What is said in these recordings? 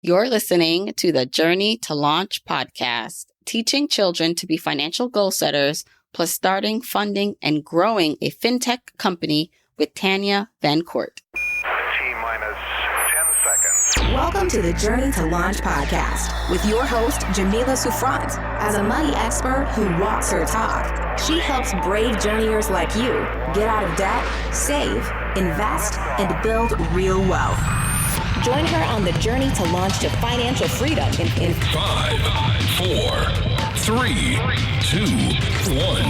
You're listening to the Journey to Launch podcast, teaching children to be financial goal setters, plus starting, funding, and growing a FinTech company with Tanya Van Court. T-minus 10 seconds. Welcome to the Journey to Launch podcast with your host, Jamila Souffrant. As a money expert who walks her talk, she helps brave journeyers like you get out of debt, save, invest, and build real wealth. Join her on the journey to launch to financial freedom in 5, 4, 3, 2, 1.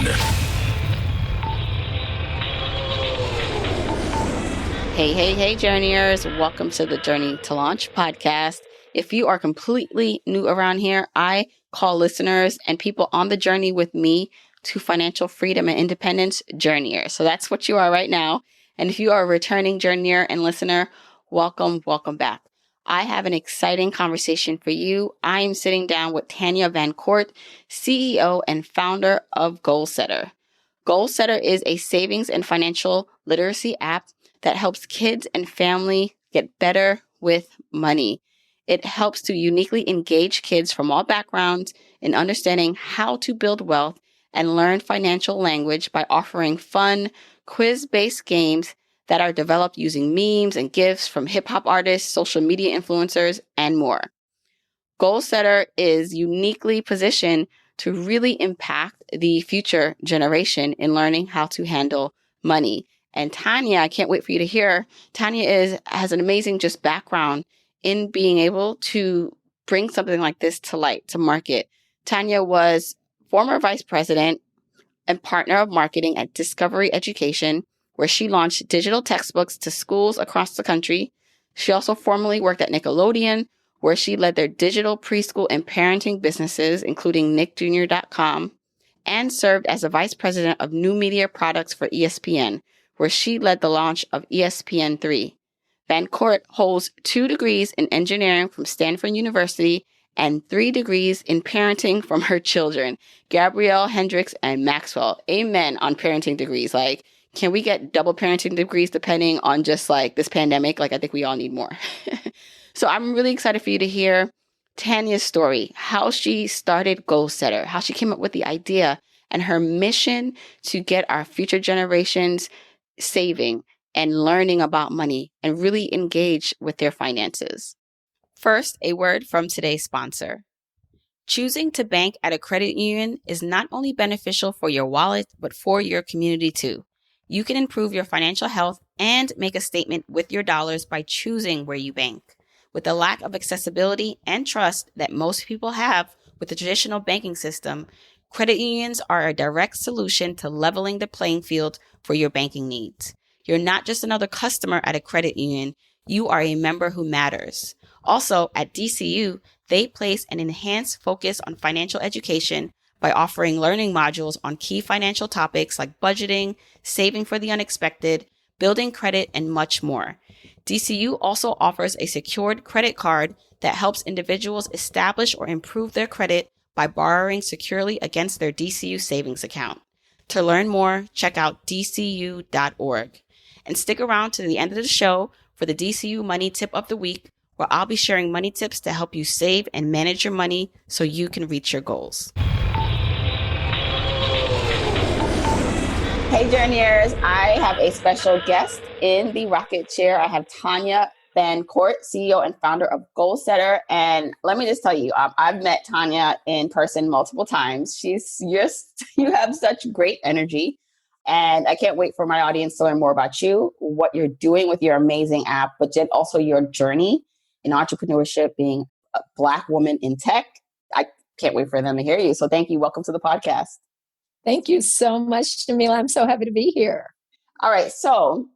Hey, journeyers. Welcome to the Journey to Launch podcast. If you are completely new around here, I call listeners and people on the journey with me to financial freedom and independence journeyers. So that's what you are right now. And if you are a returning journeyer and listener, welcome back. I have an exciting conversation for you. I am sitting down with Tanya Van Court, CEO and founder of Goalsetter. Goalsetter is a savings and financial literacy app that helps kids and family get better with money. It helps to uniquely engage kids from all backgrounds in understanding how to build wealth and learn financial language by offering fun, quiz-based games that are developed using memes and GIFs from hip-hop artists, social media influencers, and more. Goalsetter is uniquely positioned to really impact the future generation in learning how to handle money. And Tanya, I can't wait for you to hear. Tanya has an amazing just background in being able to bring something like this to light, to market. Tanya was former vice president and partner of marketing at Discovery Education, where she launched digital textbooks to schools across the country. She also formerly worked at Nickelodeon, where she led their digital preschool and parenting businesses, including nickjr.com, and served as a vice president of new media products for ESPN, where she led the launch of ESPN 3. Van Court holds 2 degrees in engineering from Stanford University and 3 degrees in parenting from her children, Gabrielle, Hendricks, and Maxwell. Amen on parenting degrees. Can we get double parenting degrees depending on just this pandemic? I think we all need more. So I'm really excited for you to hear Tanya's story, how she started Goalsetter, how she came up with the idea and her mission to get our future generations saving and learning about money and really engage with their finances. First, a word from today's sponsor. Choosing to bank at a credit union is not only beneficial for your wallet, but for your community too. You can improve your financial health and make a statement with your dollars by choosing where you bank. With the lack of accessibility and trust that most people have with the traditional banking system, credit unions are a direct solution to leveling the playing field for your banking needs. You're not just another customer at a credit union, you are a member who matters. Also, at DCU, they place an enhanced focus on financial education by offering learning modules on key financial topics like budgeting, saving for the unexpected, building credit, and much more. DCU also offers a secured credit card that helps individuals establish or improve their credit by borrowing securely against their DCU savings account. To learn more, check out dcu.org. And stick around to the end of the show for the DCU Money Tip of the Week, where I'll be sharing money tips to help you save and manage your money so you can reach your goals. Hey, journeyers, I have a special guest in the rocket chair. I have Tanya Van Court, CEO and founder of Goalsetter. And let me just tell you, I've met Tanya in person multiple times. You have such great energy. And I can't wait for my audience to learn more about you, what you're doing with your amazing app, but then also your journey in entrepreneurship, being a Black woman in tech. I can't wait for them to hear you. So thank you. Welcome to the podcast. Thank you so much, Jamila. I'm so happy to be here. All right. So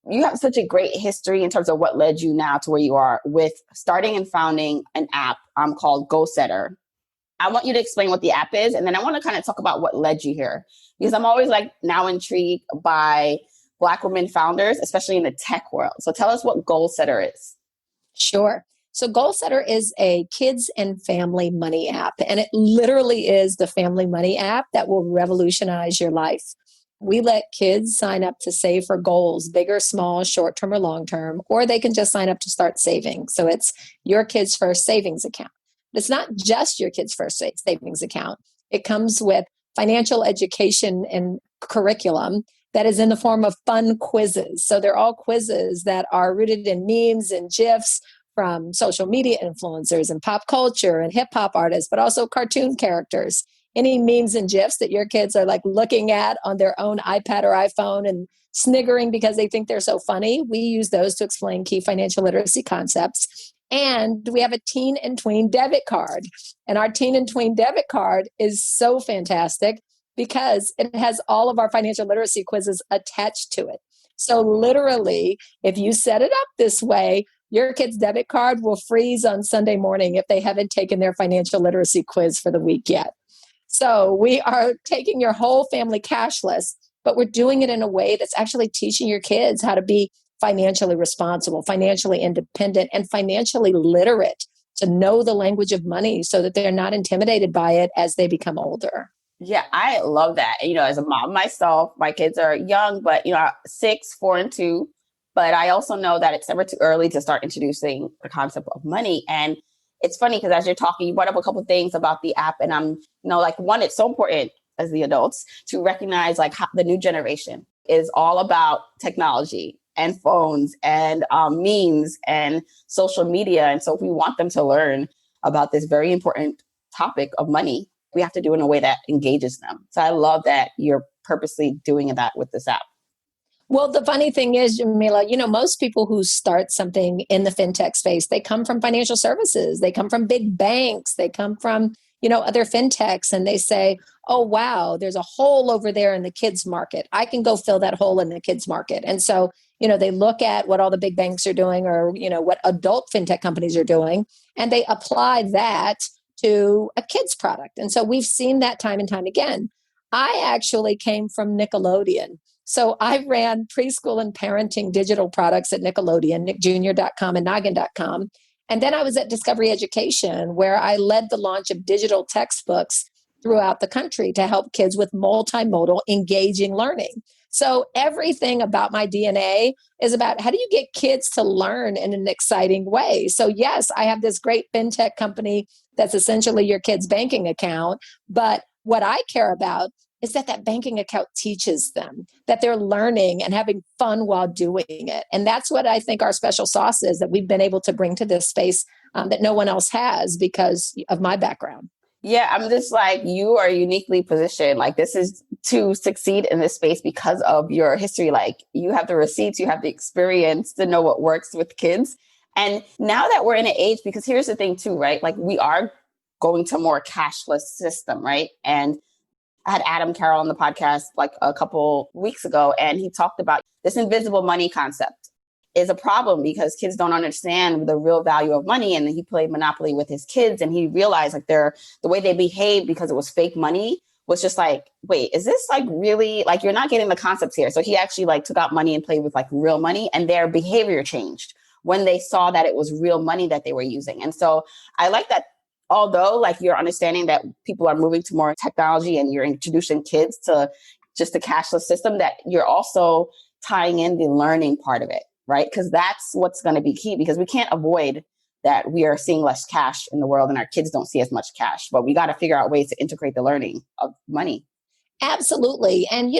you have such a great history in terms of what led you now to where you are with starting and founding an app called Goalsetter. I want you to explain what the app is, and then I want to kind of talk about what led you here. Because I'm always now intrigued by Black women founders, especially in the tech world. So tell us what Goalsetter is. Sure. So Goalsetter is a kids and family money app, and it literally is the family money app that will revolutionize your life. We let kids sign up to save for goals, big or small, short term or long term, or they can just sign up to start saving. So it's your kid's first savings account. But it's not just your kid's first savings account. It comes with financial education and curriculum that is in the form of fun quizzes. So they're all quizzes that are rooted in memes and GIFs from social media influencers and pop culture and hip hop artists, but also cartoon characters. Any memes and GIFs that your kids are like looking at on their own iPad or iPhone and sniggering because they think they're so funny, we use those to explain key financial literacy concepts. And we have a teen and tween debit card. And our teen and tween debit card is so fantastic because it has all of our financial literacy quizzes attached to it. So literally, if you set it up this way, your kid's debit card will freeze on Sunday morning if they haven't taken their financial literacy quiz for the week yet. So we are taking your whole family cashless, but we're doing it in a way that's actually teaching your kids how to be financially responsible, financially independent, and financially literate, to know the language of money so that they're not intimidated by it as they become older. Yeah, I love that. As a mom myself, my kids are young, but 6, 4, and 2. But I also know that it's never too early to start introducing the concept of money. And it's funny because as you're talking, you brought up a couple of things about the app, and I'm, one, it's so important as the adults to recognize how the new generation is all about technology and phones and memes and social media. And so if we want them to learn about this very important topic of money, we have to do it in a way that engages them. So I love that you're purposely doing that with this app. Well, the funny thing is, Jamila, most people who start something in the FinTech space, they come from financial services. They come from big banks. They come from, other FinTechs, and they say, oh, wow, there's a hole over there in the kids market. I can go fill that hole in the kids market. And so, they look at what all the big banks are doing, or, what adult FinTech companies are doing, and they apply that to a kid's product. And so we've seen that time and time again. I actually came from Nickelodeon. So I ran preschool and parenting digital products at Nickelodeon, nickjr.com and noggin.com. And then I was at Discovery Education, where I led the launch of digital textbooks throughout the country to help kids with multimodal, engaging learning. So everything about my DNA is about how do you get kids to learn in an exciting way? So yes, I have this great FinTech company that's essentially your kid's banking account. But what I care about is that banking account teaches them, that they're learning and having fun while doing it. And that's what I think our special sauce is, that we've been able to bring to this space that no one else has because of my background. Yeah, I'm just you are uniquely positioned. This is to succeed in this space because of your history. You have the receipts, you have the experience to know what works with kids. And now that we're in an age, because here's the thing too, right? We are going to more cashless system, right? And I had Adam Carroll on the podcast a couple weeks ago, and he talked about this invisible money concept is a problem because kids don't understand the real value of money. And he played Monopoly with his kids, and he realized the way they behaved because it was fake money was just wait, is this really you're not getting the concepts here. So he actually took out money and played with real money, and their behavior changed when they saw that it was real money that they were using. And so I like that. Although you're understanding that people are moving to more technology and you're introducing kids to just the cashless system, that you're also tying in the learning part of it, right? Because that's what's going to be key, because we can't avoid that we are seeing less cash in the world and our kids don't see as much cash, but we got to figure out ways to integrate the learning of money. Absolutely. And,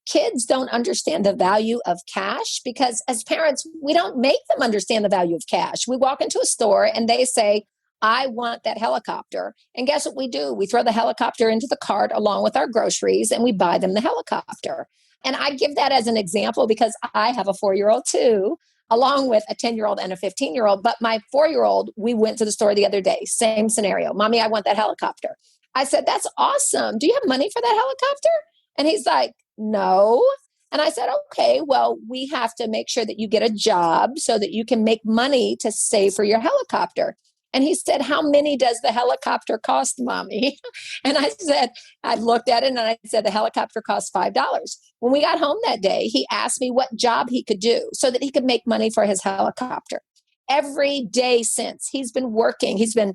kids don't understand the value of cash because as parents, we don't make them understand the value of cash. We walk into a store and they say, I want that helicopter. And guess what we do? We throw the helicopter into the cart along with our groceries and we buy them the helicopter. And I give that as an example because I have a 4-year-old too, along with a 10-year-old and a 15-year-old. But my 4-year-old, we went to the store the other day. Same scenario. Mommy, I want that helicopter. I said, that's awesome. Do you have money for that helicopter? And he's like, no. And I said, okay, well, we have to make sure that you get a job so that you can make money to save for your helicopter. And he said, how many does the helicopter cost, Mommy? And I said, I looked at it and I said, the helicopter costs $5. When we got home that day, he asked me what job he could do so that he could make money for his helicopter. Every day since, he's been working. He's been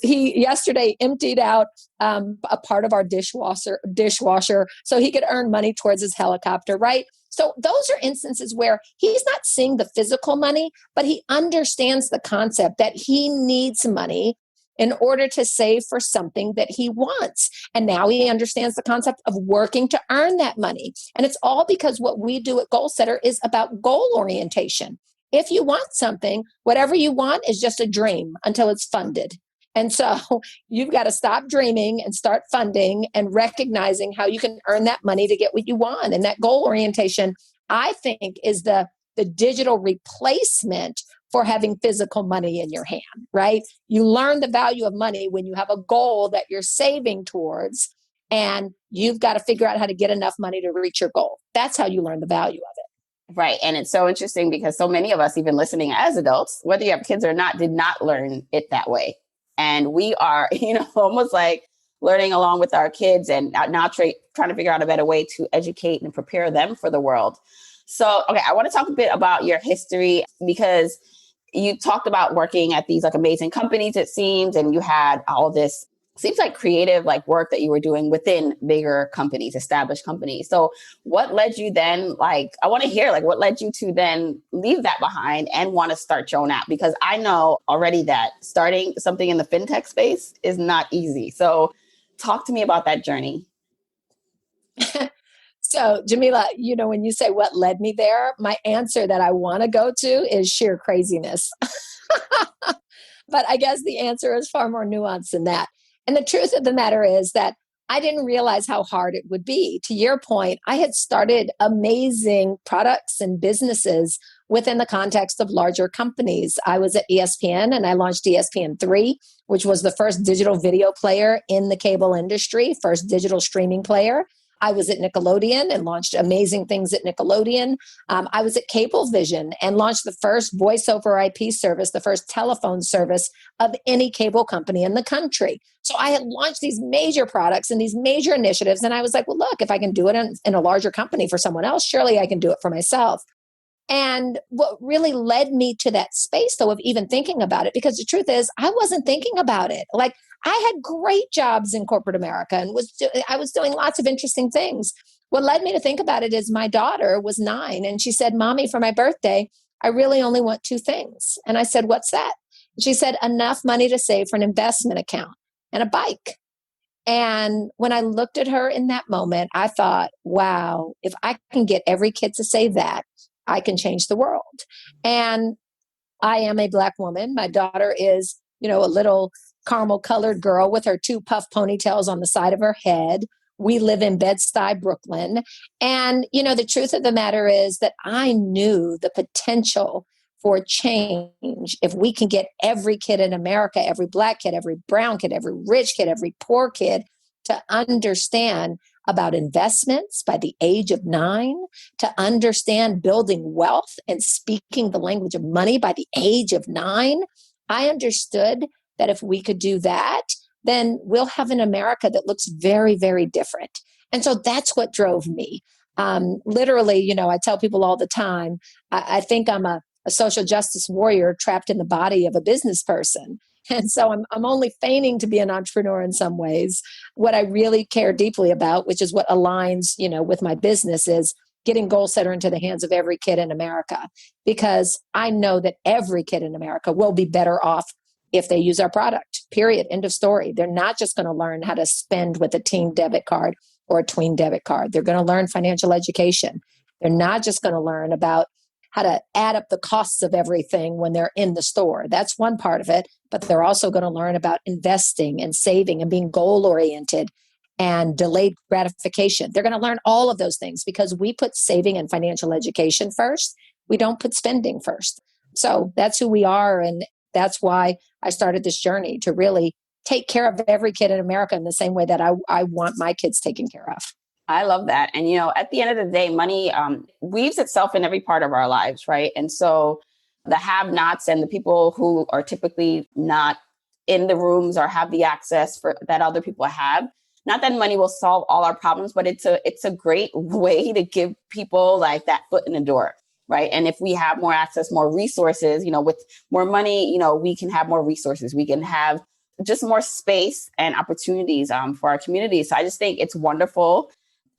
He yesterday emptied out a part of our dishwasher so he could earn money towards his helicopter, right? So those are instances where he's not seeing the physical money, but he understands the concept that he needs money in order to save for something that he wants. And now he understands the concept of working to earn that money. And it's all because what we do at Goalsetter is about goal orientation. If you want something, whatever you want is just a dream until it's funded. And so you've got to stop dreaming and start funding and recognizing how you can earn that money to get what you want. And that goal orientation, I think, is the digital replacement for having physical money in your hand, right? You learn the value of money when you have a goal that you're saving towards, and you've got to figure out how to get enough money to reach your goal. That's how you learn the value of it. Right. And it's so interesting because so many of us, even listening as adults, whether you have kids or not, did not learn it that way. And we are, almost like learning along with our kids and now trying to figure out a better way to educate and prepare them for the world. So, okay, I want to talk a bit about your history because you talked about working at these like amazing companies, it seems, and you had all this, seems like creative like work that you were doing within bigger companies, established companies. So what led you then, I want to hear what led you to then leave that behind and want to start your own app? Because I know already that starting something in the FinTech space is not easy. So talk to me about that journey. So, Jamila, when you say what led me there, my answer that I want to go to is sheer craziness. But I guess the answer is far more nuanced than that. And the truth of the matter is that I didn't realize how hard it would be. To your point, I had started amazing products and businesses within the context of larger companies. I was at ESPN and I launched ESPN3, which was the first digital video player in the cable industry, first digital streaming player. I was at Nickelodeon and launched amazing things at Nickelodeon. I was at Cablevision and launched the first voice over IP service, the first telephone service of any cable company in the country. So I had launched these major products and these major initiatives. And I was like, well, look, if I can do it in a larger company for someone else, surely I can do it for myself. And what really led me to that space, though, of even thinking about it, because the truth is, I wasn't thinking about it. I had great jobs in corporate America and I was doing lots of interesting things. What led me to think about it is my daughter was 9 and she said, Mommy, for my birthday, I really only want 2 things. And I said, what's that? She said, enough money to save for an investment account and a bike. And when I looked at her in that moment, I thought, wow, if I can get every kid to say that, I can change the world. And I am a Black woman. My daughter is, a little caramel colored girl with her 2 puff ponytails on the side of her head. We live in Bed-Stuy, Brooklyn. And, the truth of the matter is that I knew the potential for change if we can get every kid in America, every Black kid, every brown kid, every rich kid, every poor kid to understand about investments by the age of 9, to understand building wealth and speaking the language of money by the age of 9. I understood that if we could do that, then we'll have an America that looks very, very different. And so that's what drove me. Literally, I tell people all the time, I think I'm a social justice warrior trapped in the body of a business person. And so I'm only feigning to be an entrepreneur in some ways. What I really care deeply about, which is what aligns, with my business, is getting Goalsetter into the hands of every kid in America. Because I know that every kid in America will be better off if they use our product, period, end of story. They're not just going to learn how to spend with a teen debit card or a tween debit card. They're going to learn financial education. They're not just going to learn about how to add up the costs of everything when they're in the store. That's one part of it. But they're also going to learn about investing and saving and being goal-oriented and delayed gratification. They're going to learn all of those things because we put saving and financial education first. We don't put spending first. So that's who we are. And that's why I started this journey to really take care of every kid in America in the same way that I want my kids taken care of. I love that. And, at the end of the day, money weaves itself in every part of our lives, right? And so the have-nots and the people who are typically not in the rooms or have the access that other people have, not that money will solve all our problems, but it's a great way to give people that foot in the door, right? And if we have more access, more resources, with more money, we can have more resources. We can have just more space and opportunities for our communities. So I just think it's wonderful.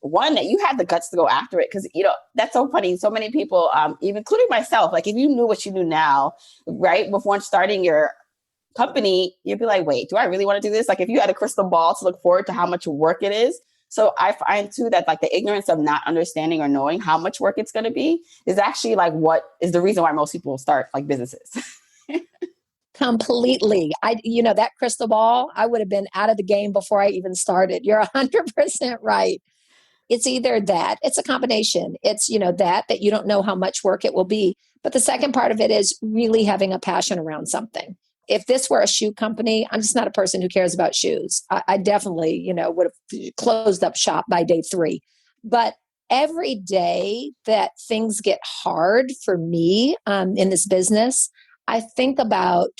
One, that you had the guts to go after it, because, that's so funny. So many people, even including myself, like if you knew what you knew now, right, before starting your company, you'd be like, wait, do I really want to do this? Like if you had a crystal ball to look forward to how much work it is. So I find too that like the ignorance of not understanding or knowing how much work it's going to be is actually like what is the reason why most people start like businesses. Completely. That crystal ball, I would have been out of the game before I even started. You're 100% right. It's either that, it's a combination. It's, that you don't know how much work it will be. But the second part of it is really having a passion around something. If this were a shoe company, I'm just not a person who cares about shoes. I definitely, would have closed up shop by day 3. But every day that things get hard for me in this business, I think about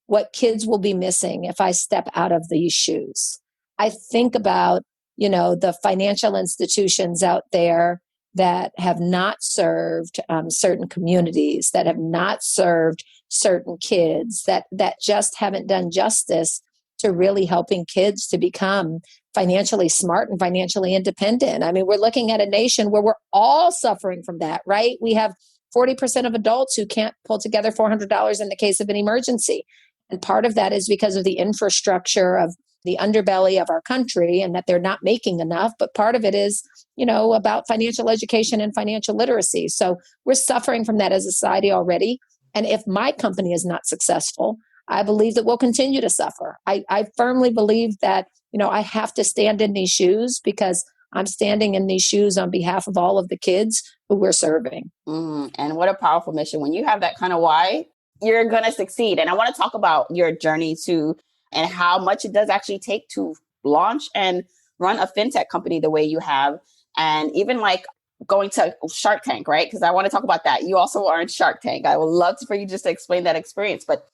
what kids will be missing if I step out of these shoes. I think about, the financial institutions out there that have not served certain communities, that have not served certain kids, that just haven't done justice to really helping kids to become financially smart and financially independent. I mean, we're looking at a nation where we're all suffering from that, right? We have 40% of adults who can't pull together $400 in the case of an emergency. And part of that is because of the infrastructure of the underbelly of our country and that they're not making enough. But part of it is, about financial education and financial literacy. So we're suffering from that as a society already. And if my company is not successful, I believe that we'll continue to suffer. I firmly believe that, I have to stand in these shoes because I'm standing in these shoes on behalf of all of the kids who we're serving. And what a powerful mission. When you have that kind of why, you're going to succeed. And I want to talk about your journey too, and how much it does actually take to launch and run a FinTech company the way you have. And even like going to Shark Tank, right? Because I want to talk about that. You also are in Shark Tank. I would love for you just to explain that experience. But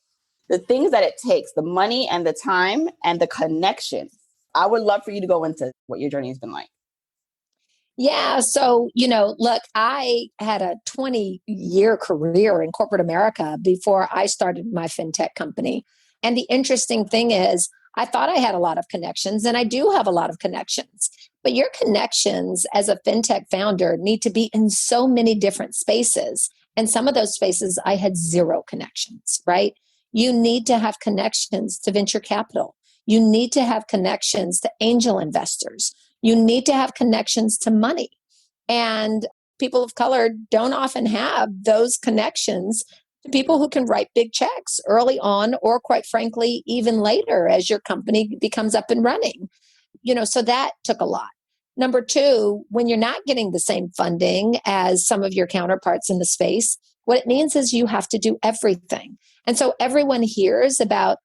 the things that it takes, the money and the time and the connection, I would love for you to go into what your journey has been like. Yeah. So, look, I had a 20-year career in corporate America before I started my FinTech company. And the interesting thing is, I thought I had a lot of connections, and I do have a lot of connections. But your connections as a FinTech founder need to be in so many different spaces. And some of those spaces, I had zero connections, right? You need to have connections to venture capital. You need to have connections to angel investors. You need to have connections to money. And people of color don't often have those connections to people who can write big checks early on, or quite frankly, even later as your company becomes up and running. So that took a lot. Number 2, when you're not getting the same funding as some of your counterparts in the space, what it means is you have to do everything. And so everyone hears about,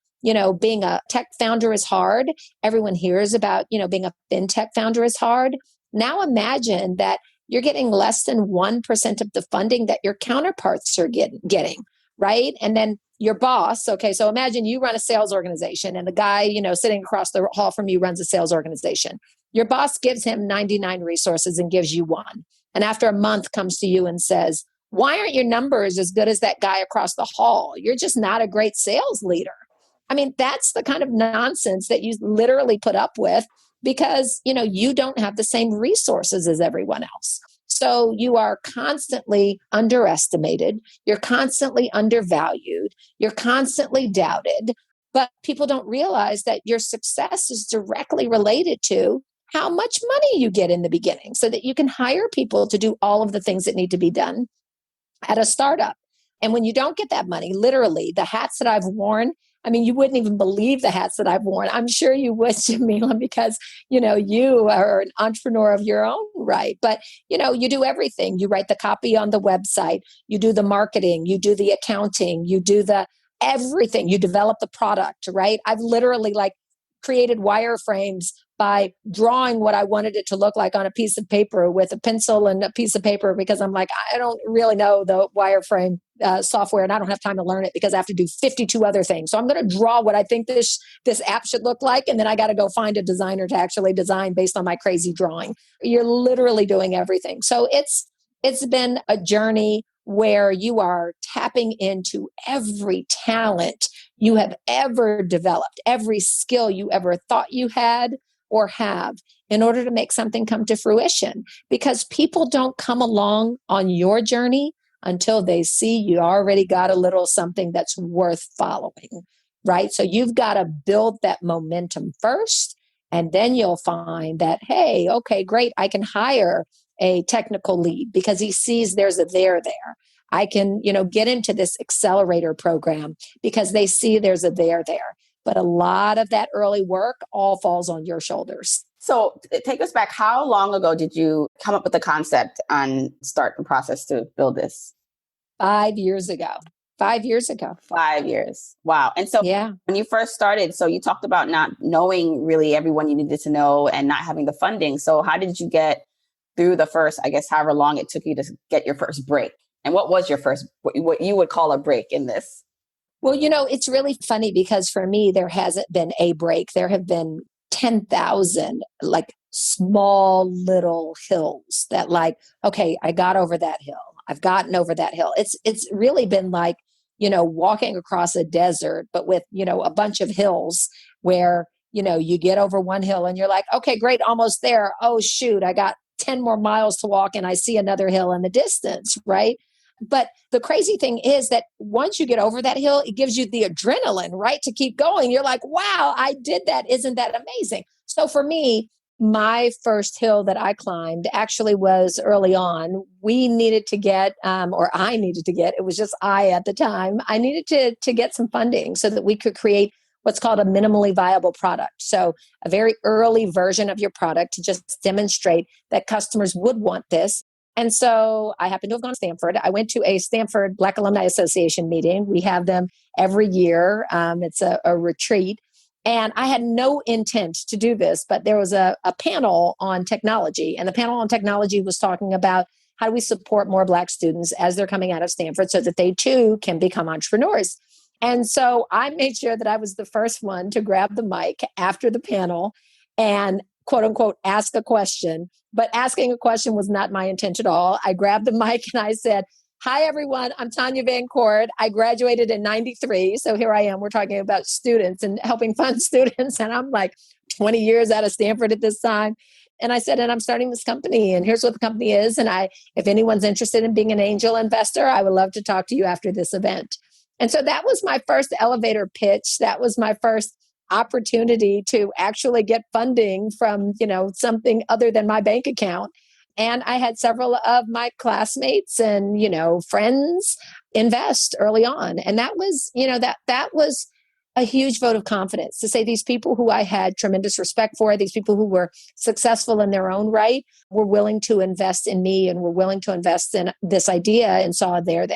being a tech founder is hard. Everyone hears about, being a FinTech founder is hard. Now imagine that you're getting less than 1% of the funding that your counterparts are getting, right? And then your boss, okay, so imagine you run a sales organization and the guy, sitting across the hall from you runs a sales organization. Your boss gives him 99 resources and gives you 1. And after a month comes to you and says, why aren't your numbers as good as that guy across the hall? You're just not a great sales leader. I mean, that's the kind of nonsense that you literally put up with because, you don't have the same resources as everyone else. So you are constantly underestimated. You're constantly undervalued. You're constantly doubted. But people don't realize that your success is directly related to how much money you get in the beginning so that you can hire people to do all of the things that need to be done at a startup. And when you don't get that money, literally, the hats that I've worn, I mean, you wouldn't even believe the hats that I've worn. I'm sure you would, Jamila, because, you are an entrepreneur of your own right. But, you do everything. You write the copy on the website. You do the marketing. You do the accounting. You do the everything. You develop the product, right? I've literally created wireframes by drawing what I wanted it to look like on a piece of paper with a pencil and a piece of paper because I'm like, I don't really know the wireframe software and I don't have time to learn it because I have to do 52 other things. So I'm going to draw what I think this app should look like. And then I got to go find a designer to actually design based on my crazy drawing. You're literally doing everything. So it's been a journey where you are tapping into every talent you have ever developed, every skill you ever thought you had or have in order to make something come to fruition. Because people don't come along on your journey until they see you already got a little something that's worth following, right? So you've got to build that momentum first, and then you'll find that, hey, okay, great, I can hire a technical lead because he sees there's a there there. I can, get into this accelerator program because they see there's a there there. But a lot of that early work all falls on your shoulders. So take us back. How long ago did you come up with the concept and start the process to build this? 5 years ago. 5 years ago. 5 years. Wow. And so yeah, when you first started, so you talked about not knowing really everyone you needed to know and not having the funding. So how did you get through the first, I guess, however long it took you to get your first break? And what was your first, what you would call a break in this? Well, it's really funny because for me, there hasn't been a break. There have been 10,000 like small little hills that okay, I got over that hill. I've gotten over that hill. It's really been like, walking across a desert, but with, a bunch of hills where, you get over one hill and you're like, okay, great, almost there. Oh, shoot, I got 10 more miles to walk and I see another hill in the distance, right? But the crazy thing is that once you get over that hill, it gives you the adrenaline, right? To keep going. You're like, wow, I did that. Isn't that amazing? So for me, my first hill that I climbed actually was early on. We needed to get, or I needed to get, it was just I at the time, I needed to get some funding so that we could create what's called a minimally viable product. So a very early version of your product to just demonstrate that customers would want this. And so I happened to have gone to Stanford. I went to a Stanford Black Alumni Association meeting. We have them every year. It's a retreat. And I had no intent to do this, but there was a panel on technology. And the panel on technology was talking about how do we support more Black students as they're coming out of Stanford so that they too can become entrepreneurs. And so I made sure that I was the first one to grab the mic after the panel and quote unquote, ask a question. But asking a question was not my intent at all. I grabbed the mic and I said, hi, everyone. I'm Tanya Van Court. I graduated in 93. So here I am. We're talking about students and helping fund students. And I'm like 20 years out of Stanford at this time. And I said, and I'm starting this company. And here's what the company is. And if anyone's interested in being an angel investor, I would love to talk to you after this event. And so that was my first elevator pitch. That was my first opportunity to actually get funding from, something other than my bank account. And I had several of my classmates and, friends invest early on. And that was, that was a huge vote of confidence to say these people who I had tremendous respect for, these people who were successful in their own right, were willing to invest in me and were willing to invest in this idea and saw there.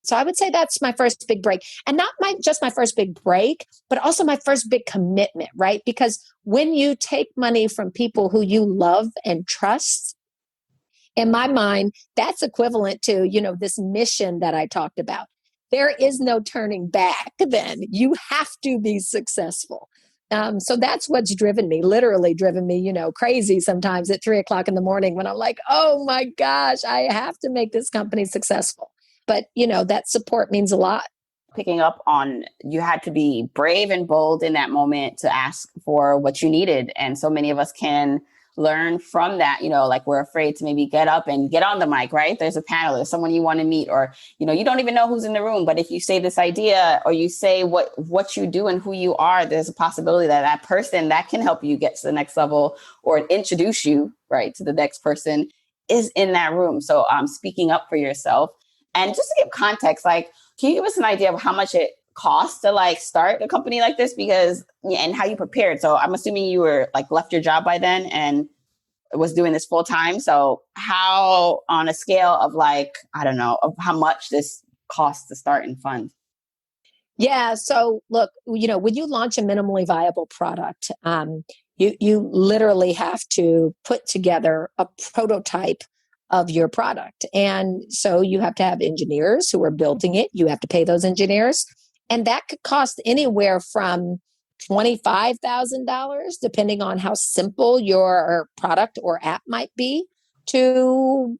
So I would say that's my first big break. And not just my first big break, but also my first big commitment, right? Because when you take money from people who you love and trust, in my mind, that's equivalent to, this mission that I talked about. There is no turning back then. You have to be successful. So that's what's literally driven me, crazy sometimes at 3:00 in the morning when I'm like, oh my gosh, I have to make this company successful. But, that support means a lot. Picking up on, you had to be brave and bold in that moment to ask for what you needed. And so many of us can learn from that, like we're afraid to maybe get up and get on the mic, right? There's a panel, there's someone you want to meet, or, you don't even know who's in the room. But if you say this idea or you say what you do and who you are, there's a possibility that person that can help you get to the next level or introduce you, right, to the next person is in that room. So speaking up for yourself. And just to give context, can you give us an idea of how much it costs to start a company like this? And how you prepared? So I'm assuming you were left your job by then and was doing this full time. So how, on a scale of I don't know, of how much this costs to start and fund? Yeah. So look, when you launch a minimally viable product, you literally have to put together a prototype of your product. And so you have to have engineers who are building it. You have to pay those engineers. And that could cost anywhere from $25,000, depending on how simple your product or app might be, to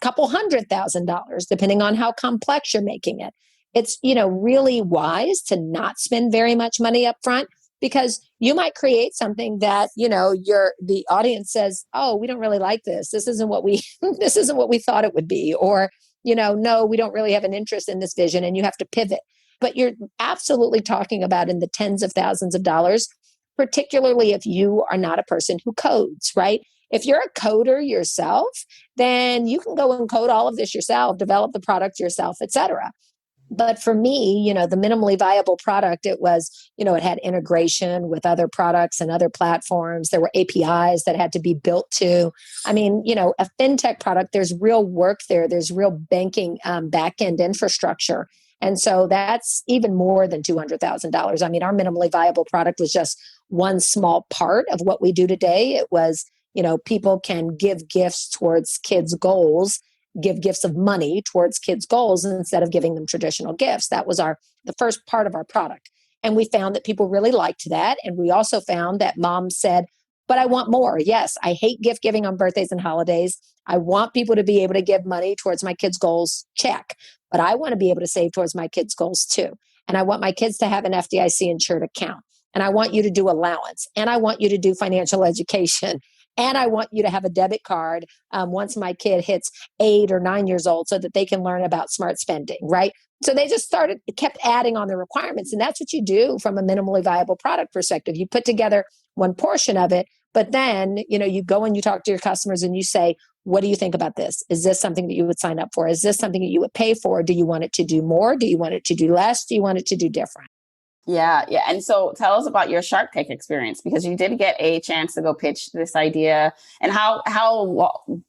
couple $100,000, depending on how complex you're making it. It's, really wise to not spend very much money up front, because you might create something that, the audience says, oh, we don't really like this. This isn't what we, this isn't what we thought it would be. Or, no, we don't really have an interest in this vision, and you have to pivot. But you're absolutely talking about in the tens of thousands of dollars, particularly if you are not a person who codes, right? If you're a coder yourself, then you can go and code all of this yourself, develop the product yourself, et cetera. But for me, the minimally viable product, it was, it had integration with other products and other platforms. There were APIs that had to be built to. I mean, a FinTech product, there's real work there. There's real banking back-end infrastructure. And so that's even more than $200,000. I mean, our minimally viable product was just one small part of what we do today. It was, people can give gifts towards kids' goals, give gifts of money towards kids' goals instead of giving them traditional gifts. That was the first part of our product. And we found that people really liked that. And we also found that moms said, but I want more. Yes, I hate gift giving on birthdays and holidays. I want people to be able to give money towards my kids' goals, check. But I want to be able to save towards my kids' goals too. And I want my kids to have an FDIC insured account. And I want you to do allowance. And I want you to do financial education. And I want you to have a debit card once my kid hits 8 or 9 years old, so that they can learn about smart spending, right? So they just kept adding on the requirements. And that's what you do from a minimally viable product perspective. You put together one portion of it, but then, you go and you talk to your customers and you say, what do you think about this? Is this something that you would sign up for? Is this something that you would pay for? Do you want it to do more? Do you want it to do less? Do you want it to do different? Yeah. And so tell us about your Shark Tank experience, because you did get a chance to go pitch this idea, and how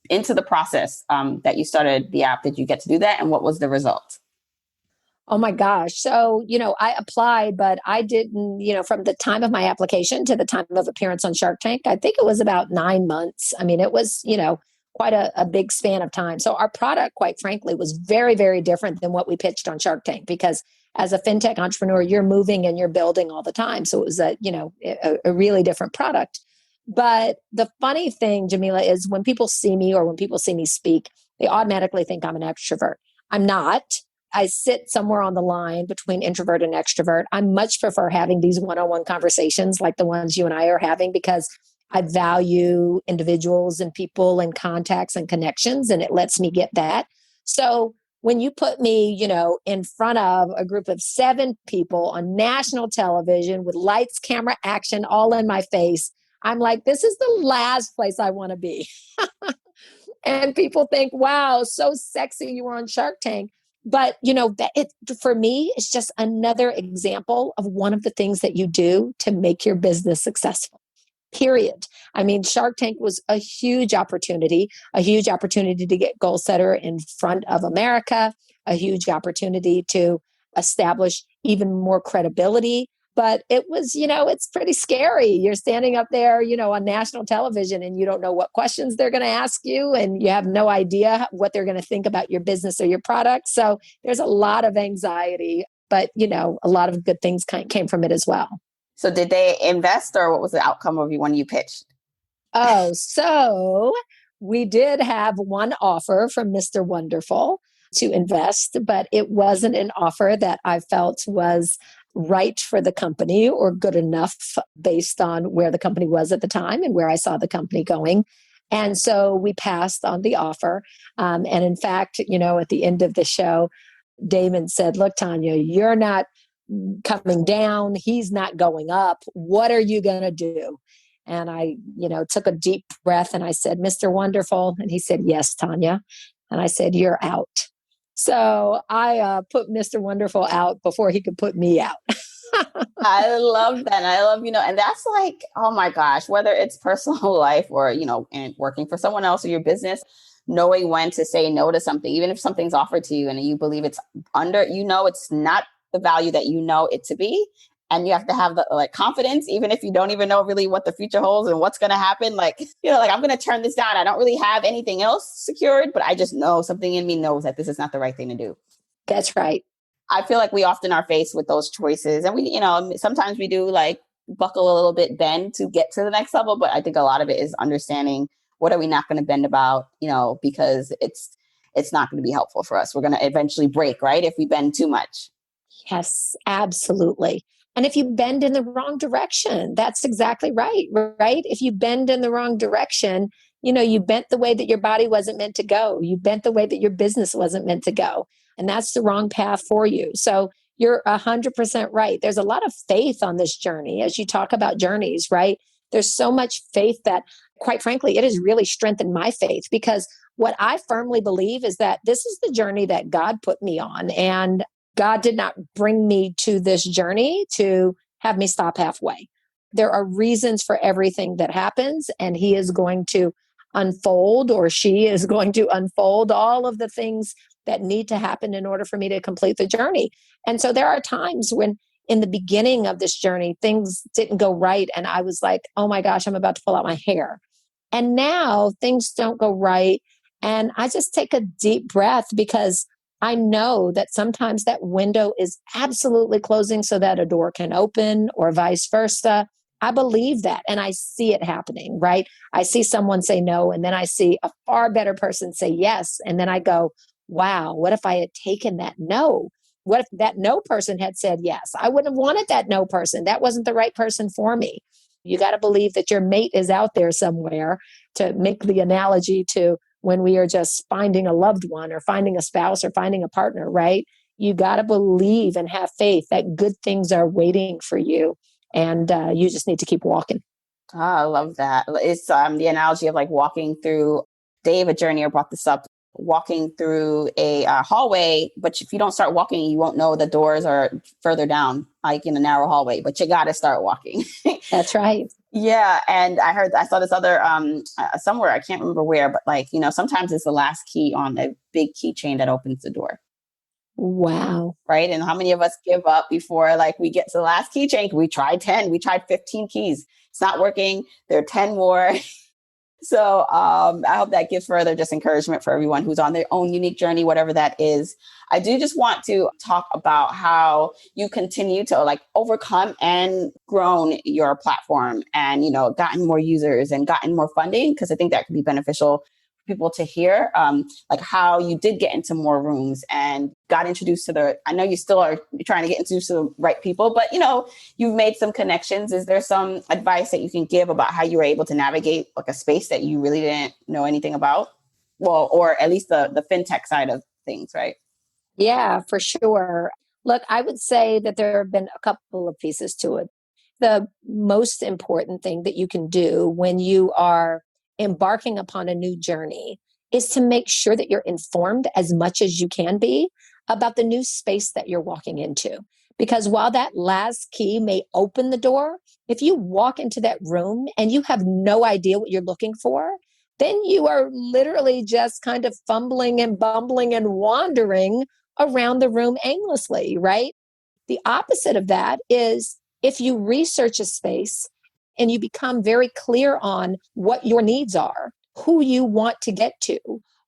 into the process that you started the app did you get to do that, and what was the result? Oh my gosh. So, I applied, but I didn't, from the time of my application to the time of appearance on Shark Tank, I think it was about 9 months. I mean, it was, quite a big span of time. So our product, quite frankly, was very, very different than what we pitched on Shark Tank, because as a FinTech entrepreneur, you're moving and you're building all the time. So it was a really different product. But the funny thing, Jamila, is when people see me or when people see me speak, they automatically think I'm an extrovert. I'm not. I sit somewhere on the line between introvert and extrovert. I much prefer having these one-on-one conversations like the ones you and I are having, because I value individuals and people and contacts and connections, and it lets me get that. So when you put me, in front of a group of 7 people on national television with lights, camera, action, all in my face, I'm like, this is the last place I want to be. And people think, wow, so sexy, you were on Shark Tank. But, for me, it's just another example of one of the things that you do to make your business successful. Period. I mean, Shark Tank was a huge opportunity to get Goalsetter in front of America, a huge opportunity to establish even more credibility. But it was, it's pretty scary. You're standing up there, on national television, and you don't know what questions they're going to ask you, and you have no idea what they're going to think about your business or your product. So there's a lot of anxiety, but, a lot of good things came from it as well. So did they invest, or what was the outcome of you when you pitched? Oh, so we did have one offer from Mr. Wonderful to invest, but it wasn't an offer that I felt was right for the company or good enough based on where the company was at the time and where I saw the company going. And so we passed on the offer. And in fact, at the end of the show, Damon said, look, Tanya, you're not coming down. He's not going up. What are you going to do? And I, took a deep breath and I said, Mr. Wonderful. And he said, yes, Tanya. And I said, you're out. So I put Mr. Wonderful out before he could put me out. I love that. And I love, and that's like, oh my gosh, whether it's personal life or, and working for someone else or your business, knowing when to say no to something, even if something's offered to you and you believe it's it's not the value that you know it to be. And you have to have the confidence, even if you don't even know really what the future holds and what's going to happen. I'm going to turn this down. I don't really have anything else secured, but I just know something in me knows that this is not the right thing to do. That's right. I feel like we often are faced with those choices, and we, sometimes we do buckle a little bit, bend to get to the next level. But I think a lot of it is understanding what are we not going to bend about, because it's not going to be helpful for us. We're going to eventually break, right? If we bend too much. Yes, absolutely. And if you bend in the wrong direction, that's exactly right, right? If you bend in the wrong direction, you bent the way that your body wasn't meant to go. You bent the way that your business wasn't meant to go. And that's the wrong path for you. So you're 100% right. There's a lot of faith on this journey as you talk about journeys, right? There's so much faith that, quite frankly, it has really strengthened my faith, because what I firmly believe is that this is the journey that God put me on. And God did not bring me to this journey to have me stop halfway. There are reasons for everything that happens, and He is going to unfold, or she is going to unfold all of the things that need to happen in order for me to complete the journey. And so there are times when in the beginning of this journey, things didn't go right. And I was like, oh my gosh, I'm about to pull out my hair. And now things don't go right. And I just take a deep breath, because I know that sometimes that window is absolutely closing so that a door can open, or vice versa. I believe that, and I see it happening, right? I see someone say no, and then I see a far better person say yes. And then I go, wow, what if I had taken that no? What if that no person had said yes? I wouldn't have wanted that no person. That wasn't the right person for me. You got to believe that your mate is out there somewhere, to make the analogy to when we are just finding a loved one or finding a spouse or finding a partner, right? You got to believe and have faith that good things are waiting for you. And you just need to keep walking. Oh, I love that. It's the analogy of like walking through, Dave, a journeyer, brought this up, walking through a hallway, but if you don't start walking, you won't know the doors are further down, like in a narrow hallway, but you got to start walking. That's right. Yeah. And I saw this other, somewhere, I can't remember where, but like, sometimes it's the last key on a big keychain that opens the door. Wow. Right. And how many of us give up before like we get to the last keychain? We tried 10, we tried 15 keys. It's not working. There are 10 more. So I hope that gives further just encouragement for everyone who's on their own unique journey, whatever that is. I do just want to talk about how you continue to like overcome and grown your platform and, gotten more users and gotten more funding, because I think that could be beneficial for people to hear, like how you did get into more rooms and got introduced to I know you still are trying to get introduced to the right people, but you've made some connections. Is there some advice that you can give about how you were able to navigate like a space that you really didn't know anything about? Well, or at least the FinTech side of things, right? Yeah, for sure. Look, I would say that there have been a couple of pieces to it. The most important thing that you can do when you are embarking upon a new journey is to make sure that you're informed as much as you can be about the new space that you're walking into. Because while that last key may open the door, if you walk into that room and you have no idea what you're looking for, then you are literally just kind of fumbling and bumbling and wandering around the room aimlessly, right? The opposite of that is if you research a space and you become very clear on what your needs are, who you want to get to,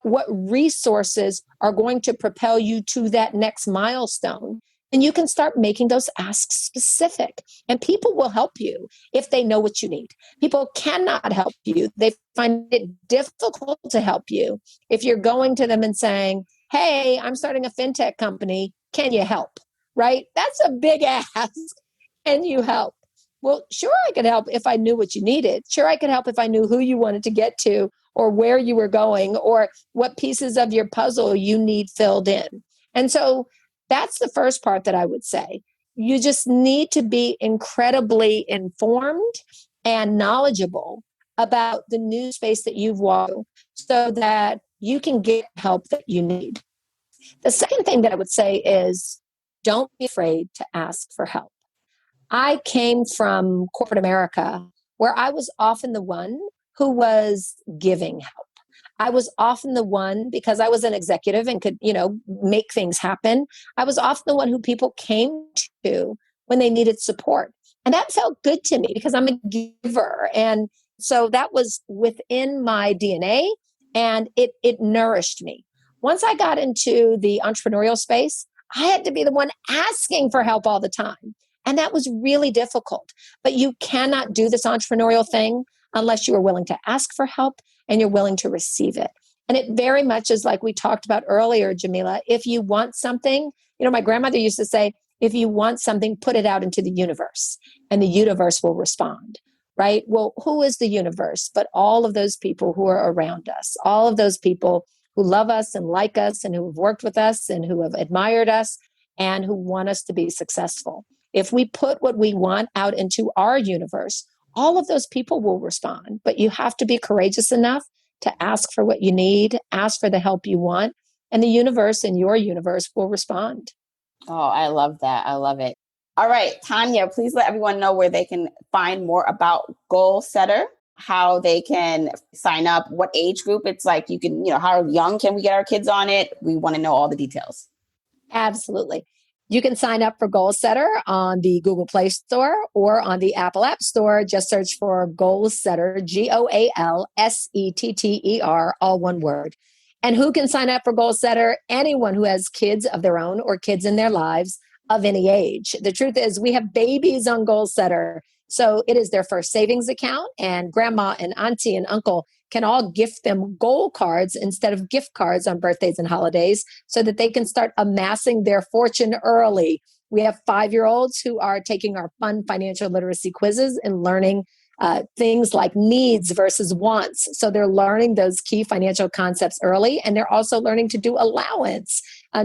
what resources are going to propel you to that next milestone, and you can start making those asks specific. And people will help you if they know what you need. People cannot help you. They find it difficult to help you if you're going to them and saying, hey, I'm starting a FinTech company. Can you help? Right? That's a big ask. Can you help? Well, sure, I could help if I knew what you needed. Sure, I could help if I knew who you wanted to get to or where you were going or what pieces of your puzzle you need filled in. And so that's the first part that I would say. You just need to be incredibly informed and knowledgeable about the new space that you've walked so that you can get help that you need. The second thing that I would say is don't be afraid to ask for help. I came from corporate America where I was often the one who was giving help. I was often the one, because I was an executive and could, make things happen. I was often the one who people came to when they needed support. And that felt good to me because I'm a giver. And so that was within my DNA and it nourished me. Once I got into the entrepreneurial space, I had to be the one asking for help all the time. And that was really difficult. But you cannot do this entrepreneurial thing unless you are willing to ask for help and you're willing to receive it. And it very much is like we talked about earlier, Jamila. If you want something, my grandmother used to say, if you want something, put it out into the universe and the universe will respond, right? Well, who is the universe? But all of those people who are around us, all of those people who love us and like us and who have worked with us and who have admired us and who want us to be successful. If we put what we want out into our universe, all of those people will respond. But you have to be courageous enough to ask for what you need, ask for the help you want, and the universe and your universe will respond. Oh, I love that. I love it. All right, Tanya, please let everyone know where they can find more about Goalsetter, how they can sign up, what age group it's like. You can, how young can we get our kids on it? We want to know all the details. Absolutely. You can sign up for Goalsetter on the Google Play Store or on the Apple App Store. Just search for Goalsetter, Goalsetter, all one word. And who can sign up for Goalsetter? Anyone who has kids of their own or kids in their lives of any age. The truth is we have babies on Goalsetter. So it is their first savings account, and grandma and auntie and uncle can all gift them goal cards instead of gift cards on birthdays and holidays so that they can start amassing their fortune early. We have 5-year-olds who are taking our fun financial literacy quizzes and learning things like needs versus wants. So they're learning those key financial concepts early, and they're also learning to do allowance,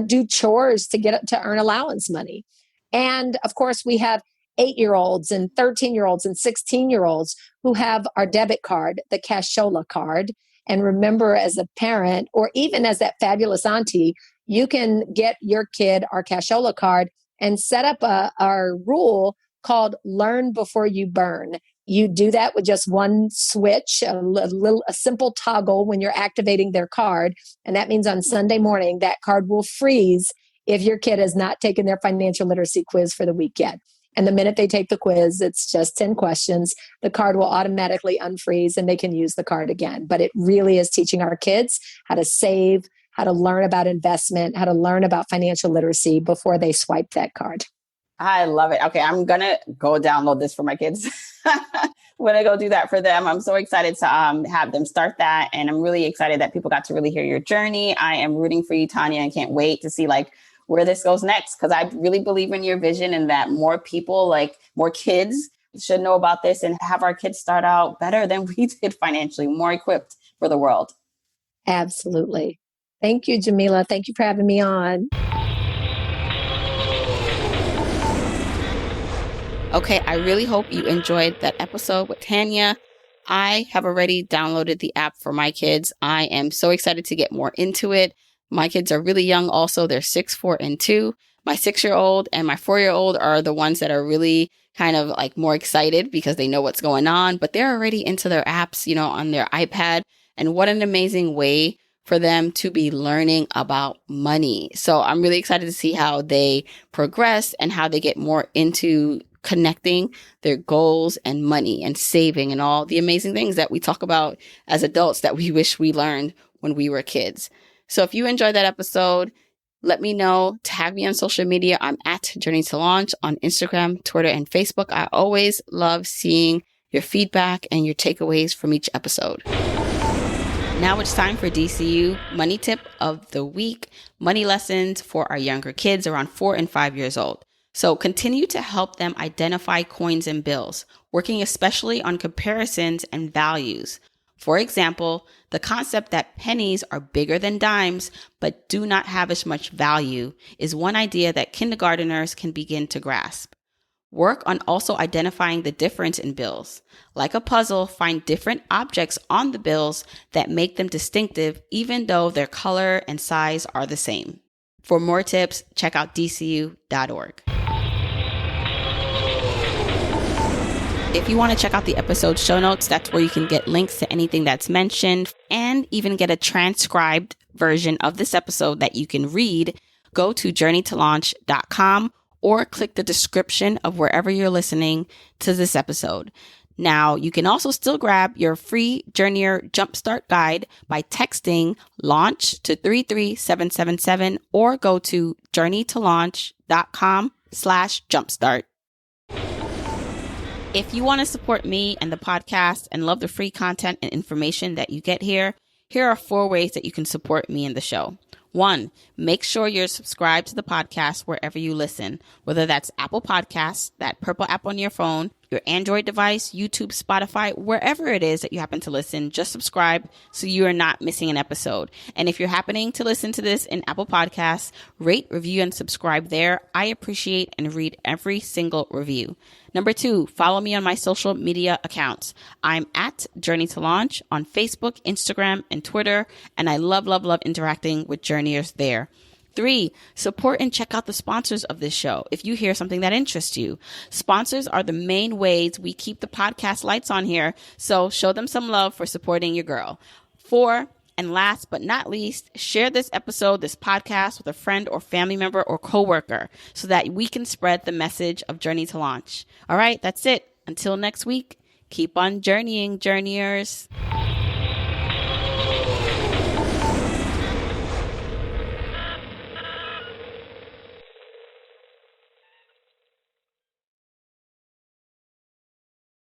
do chores to earn allowance money. And of course, we have 8-year-olds and 13-year-olds and 16-year-olds who have our debit card, the Cashola card. And remember, as a parent, or even as that fabulous auntie, you can get your kid our Cashola card and set up our rule called Learn Before You Burn. You do that with just one switch, a simple toggle when you're activating their card. And that means on Sunday morning, that card will freeze if your kid has not taken their financial literacy quiz for the week yet. And the minute they take the quiz, it's just 10 questions. The card will automatically unfreeze and they can use the card again. But it really is teaching our kids how to save, how to learn about investment, how to learn about financial literacy before they swipe that card. I love it. Okay, I'm going to go download this for my kids. I'm going to go do that for them. I'm so excited to have them start that. And I'm really excited that people got to really hear your journey. I am rooting for you, Tanya, and can't wait to see where this goes next, because I really believe in your vision and that more people, more kids should know about this and have our kids start out better than we did financially, more equipped for the world. Absolutely. Thank you, Jamila. Thank you for having me on. Okay, I really hope you enjoyed that episode with Tanya. I have already downloaded the app for my kids. I am so excited to get more into it. My kids are really young also. They're 6, 4, and 2. My 6-year-old and my 4-year-old are the ones that are really kind of more excited because they know what's going on, but they're already into their apps, on their iPad. And what an amazing way for them to be learning about money. So I'm really excited to see how they progress and how they get more into connecting their goals and money and saving and all the amazing things that we talk about as adults that we wish we learned when we were kids. So if you enjoyed that episode, let me know. Tag me on social media. I'm at Journey to Launch on Instagram, Twitter, and Facebook. I always love seeing your feedback and your takeaways from each episode. Now it's time for DCU Money Tip of the Week. Money lessons for our younger kids around 4 and 5 years old. So continue to help them identify coins and bills, working especially on comparisons and values. For example, the concept that pennies are bigger than dimes but do not have as much value is one idea that kindergarteners can begin to grasp. Work on also identifying the difference in bills. Like a puzzle, find different objects on the bills that make them distinctive even though their color and size are the same. For more tips, check out dcu.org. If you want to check out the episode show notes, that's where you can get links to anything that's mentioned and even get a transcribed version of this episode that you can read. Go to journeytolaunch.com or click the description of wherever you're listening to this episode. Now, you can also still grab your free Journeyer Jumpstart Guide by texting LAUNCH to 33777 or go to journeytolaunch.com/jumpstart. If you want to support me and the podcast and love the free content and information that you get here, Here are 4 ways that you can support me and the show. 1, make sure you're subscribed to the podcast wherever you listen, whether that's Apple Podcasts, that purple app on your phone, your Android device, YouTube, Spotify, wherever it is that you happen to listen, just subscribe so you are not missing an episode. And if you're happening to listen to this in Apple Podcasts, rate, review, and subscribe there. I appreciate and read every single review. Number 2, follow me on my social media accounts. I'm at Journey to Launch on Facebook, Instagram, and Twitter, and I love interacting with journeyers there. 3, support and check out the sponsors of this show if you hear something that interests you. Sponsors are the main ways we keep the podcast lights on here, so show them some love for supporting your girl. 4, and last but not least, share this episode, this podcast with a friend or family member or coworker so that we can spread the message of Journey to Launch. All right, that's it. Until next week, keep on journeying, journeyers.